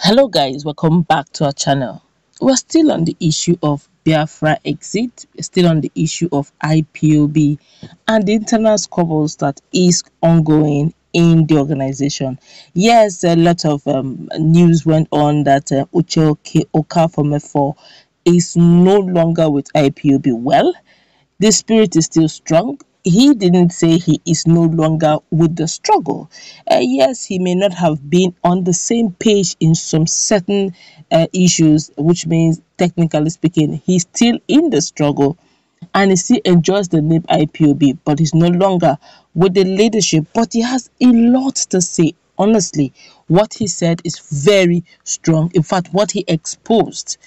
Hello guys, welcome back to our channel. We're still on the issue of Biafraexit, still on the issue of IPOB and the internal squabbles that is ongoing in the organization. Yes, a lot of news went on that Uche Mefor is no longer with IPOB. Well, the spirit is still strong. He didn't say he is no longer with the struggle. Yes, he may not have been on the same page in some certain issues, which means, technically speaking, he's still in the struggle and he still enjoys the name IPOB, but he's no longer with the leadership. But he has a lot to say. Honestly, what he said is very strong. In fact, what he exposed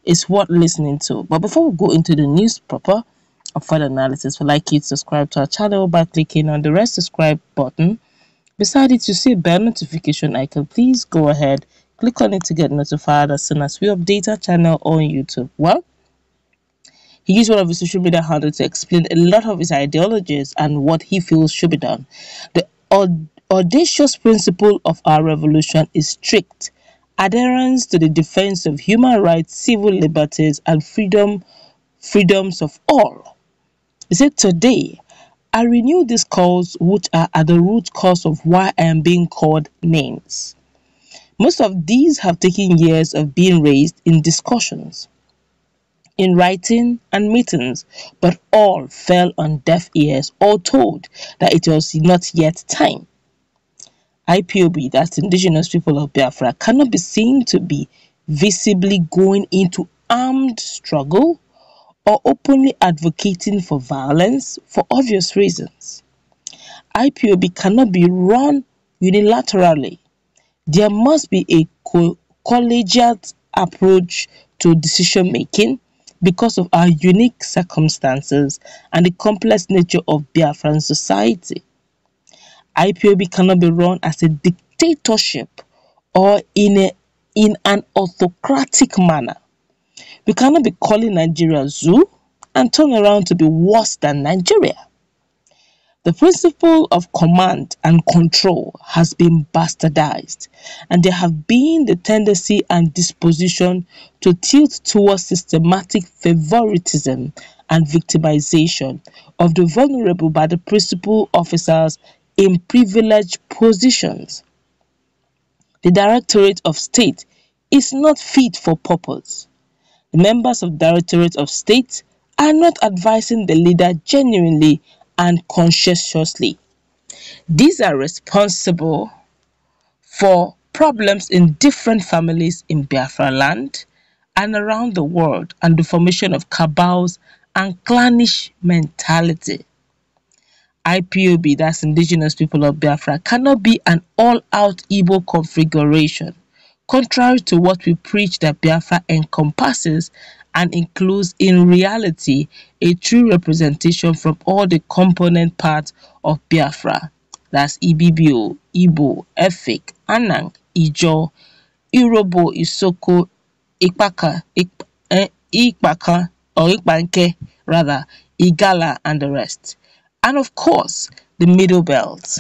is worth listening to. But before we go into the news proper, of further analysis, we'd like you to subscribe to our channel by clicking on the red subscribe button. Beside it, you see a bell notification icon. Please go ahead, click on it to get notified as soon as we update our channel on YouTube. Well, he used one of his social media handles to explain a lot of his ideologies and what he feels should be done. The audacious principle of our revolution is strict adherence to the defense of human rights, civil liberties, and freedoms of all. He said, today, I renew these calls which are at the root cause of why I am being called names. Most of these have taken years of being raised in discussions, in writing and meetings, but all fell on deaf ears or told that it was not yet time. IPOB, that's Indigenous People of Biafra, cannot be seen to be visibly going into armed struggle or openly advocating for violence for obvious reasons. IPOB cannot be run unilaterally. There must be a collegiate approach to decision making because of our unique circumstances and the complex nature of Biafran society. IPOB cannot be run as a dictatorship or in an autocratic manner. We cannot be calling Nigeria zoo and turn around to be worse than Nigeria. The principle of command and control has been bastardized, and there have been the tendency and disposition to tilt towards systematic favoritism and victimization of the vulnerable by the principal officers in privileged positions. The Directorate of State is not fit for purpose. The members of the Directorate of State are not advising the leader genuinely and conscientiously. These are responsible for problems in different families in Biafra land and around the world and the formation of cabals and clannish mentality. IPOB, that's Indigenous People of Biafra, cannot be an all-out Igbo configuration, contrary to what we preach that Biafra encompasses and includes in reality a true representation from all the component parts of Biafra. That's Ibibio, Igbo, Efik, Anang, Ijo, Irobo, Isoko, Ikpaka, or Ikbanke, rather, Igala, and the rest. And of course, the Middle Belt.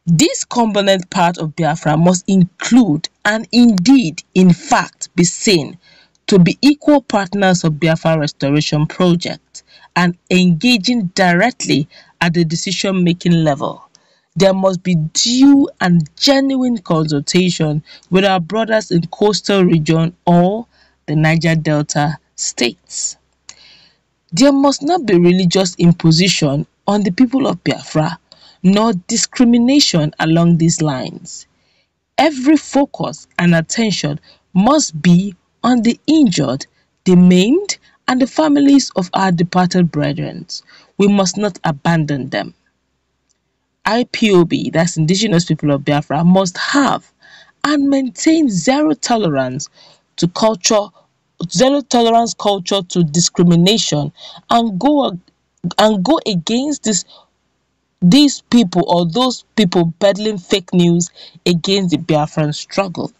This component part of Biafra must include and indeed, in fact, be seen to be equal partners of Biafra restoration project and engaging directly at the decision-making level. There must be due and genuine consultation with our brothers in coastal region or the Niger Delta states. There must not be religious imposition on the people of Biafra, nor discrimination along these lines. Every focus and attention must be on the injured, the maimed, and the families of our departed brethren. We must not abandon them. IPOB, that's Indigenous People of Biafra, must have and maintain zero tolerance culture to discrimination and go against these people or those people peddling fake news against the Biafran struggle.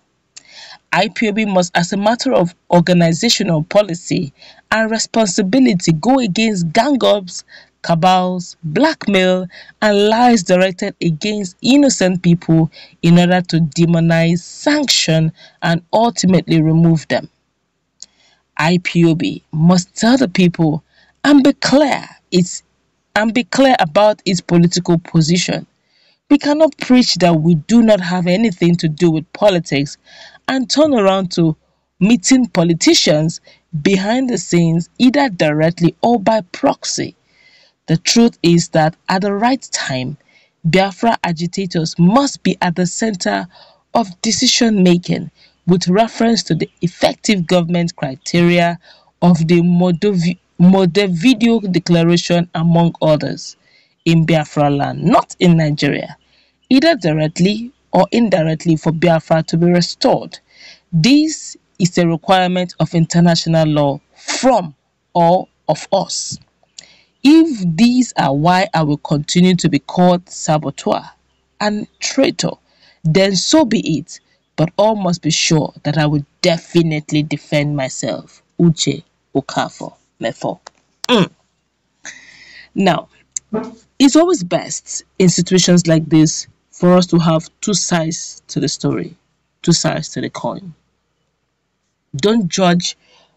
IPOB must, as a matter of organizational policy and responsibility, go against gang-ups, cabals, blackmail, and lies directed against innocent people in order to demonize, sanction, and ultimately remove them. IPOB must tell the people and be clear about its political position. We cannot preach that we do not have anything to do with politics and turn around to meeting politicians behind the scenes, either directly or by proxy. The truth is that at the right time, Biafra agitators must be at the center of decision making with reference to the effective government criteria of the Montevideo Declaration, among others, in Biafra land, not in Nigeria, either directly or indirectly, for Biafra to be restored. This is a requirement of international law from all of us. If these are why I will continue to be called saboteur and traitor, then so be it. But all must be sure that I will definitely defend myself. Uche Mefor. Now, it's always best in situations like this for us to have two sides to the story, two sides to the coin. Don't judge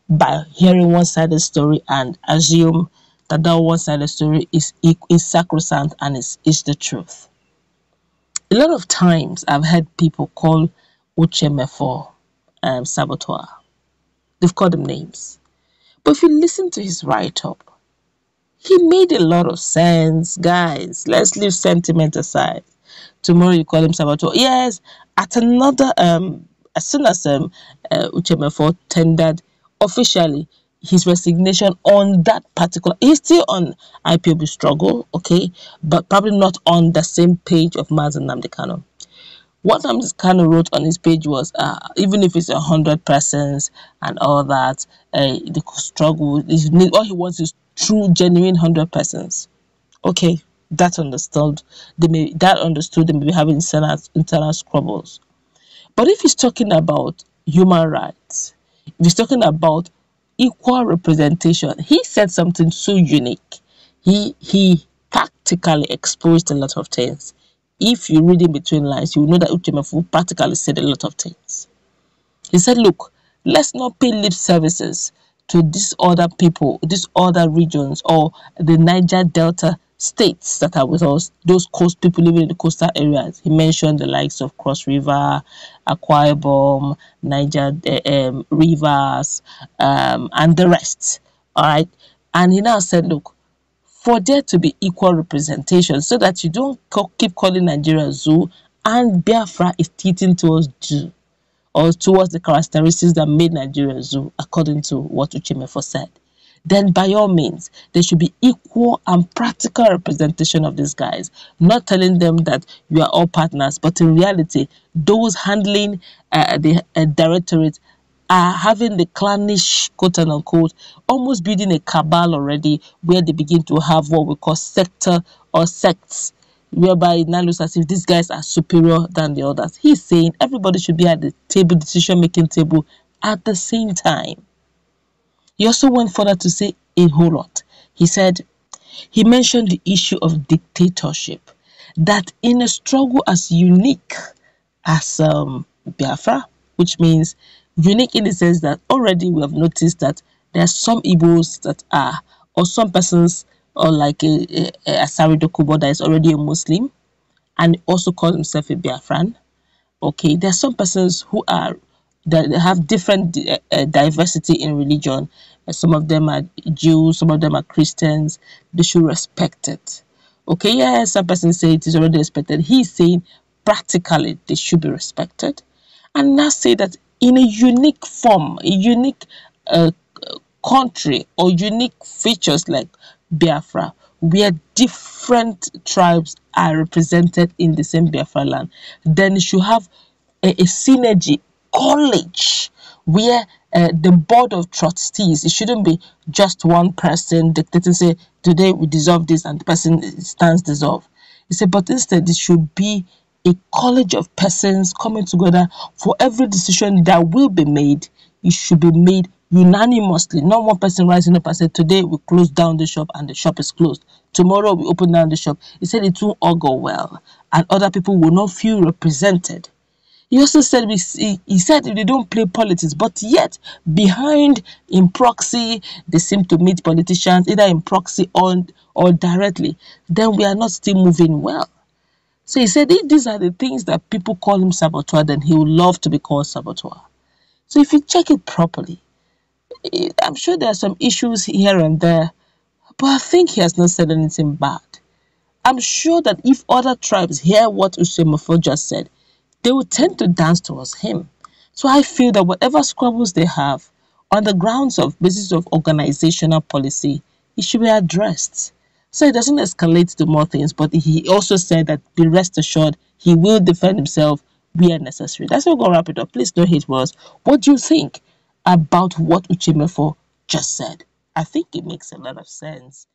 by hearing one-sided story and assume that one-sided story is sacrosanct and is the truth. A lot of times I've heard people call Uche Mefor saboteur. They've called him names. But if you listen to his write-up, he made a lot of sense. Guys, let's leave sentiment aside. Tomorrow you call him saboteur. Yes, at another as soon as Uche Mefor tendered officially his resignation on that particular, he's still on IPOB struggle, okay, but probably not on the same page of Nnamdi Kanu. What Nnamdi Kanu wrote on his page was, even if it's 100 persons and all that, the struggle, all he wants is true, genuine 100 persons. Okay, that's understood. They may be having internal squabbles. But if he's talking about human rights, if he's talking about equal representation, he said something so unique. He practically exposed a lot of things. If you read in between lines, you will know that Uche Mefor practically said a lot of things. He said, look, let's not pay lip services to these other people, these other regions, or the Niger Delta states that are with us, those coast people living in the coastal areas. He mentioned the likes of Cross River, Akwa Ibom, Niger rivers, and the rest. All right. And he now said, look, for there to be equal representation, so that you don't keep calling Nigeria zoo and Biafra is teaching towards zoo, or towards the characteristics that made Nigeria zoo, according to what Uche Mefor said, then by all means, there should be equal and practical representation of these guys. Not telling them that you are all partners, but in reality, those handling the directorate are having the clannish, quote and unquote, almost building a cabal already, where they begin to have what we call sector or sects, whereby it now looks as if these guys are superior than the others. He's saying everybody should be at the table, decision-making table, at the same time. He also went further to say a whole lot. He mentioned the issue of dictatorship, that in a struggle as unique as Biafra, which means unique in the sense that already we have noticed that there are some Igbos that are, or some persons, or like a Asari Dokubo that is already a Muslim and also calls himself a Biafran. Okay, there are some persons who are that have different diversity in religion. Some of them are Jews, some of them are Christians. They should respect it. Okay, yeah, some persons say it is already respected. He's saying practically they should be respected. And now say that in a unique form, a unique country or unique features like Biafra, where different tribes are represented in the same Biafra land, then you should have a synergy college where the board of trustees, it shouldn't be just one person dictating, say, today we dissolve this and the person stands dissolved. He said, but instead it should be a college of persons coming together for every decision that will be made. It should be made unanimously, not one person rising up and said, today we close down the shop and the shop is closed. Tomorrow we open down the shop. He said it won't all go well and other people will not feel represented. He also said, he said they don't play politics, but yet behind in proxy, they seem to meet politicians either in proxy or directly. Then we are not still moving well. So he said, if these are the things that people call him saboteur, then he would love to be called saboteur. So if you check it properly, I'm sure there are some issues here and there, but I think he has not said anything bad. I'm sure that if other tribes hear what Uche Mefor just said, they will tend to dance towards him. So I feel that whatever squabbles they have on the grounds of basis of organizational policy, it should be addressed. So it doesn't escalate to more things, but he also said that be rest assured he will defend himself where necessary. That's what we're going to wrap it up. Please don't hate words. What do you think about what Uche Mefor just said? I think it makes a lot of sense.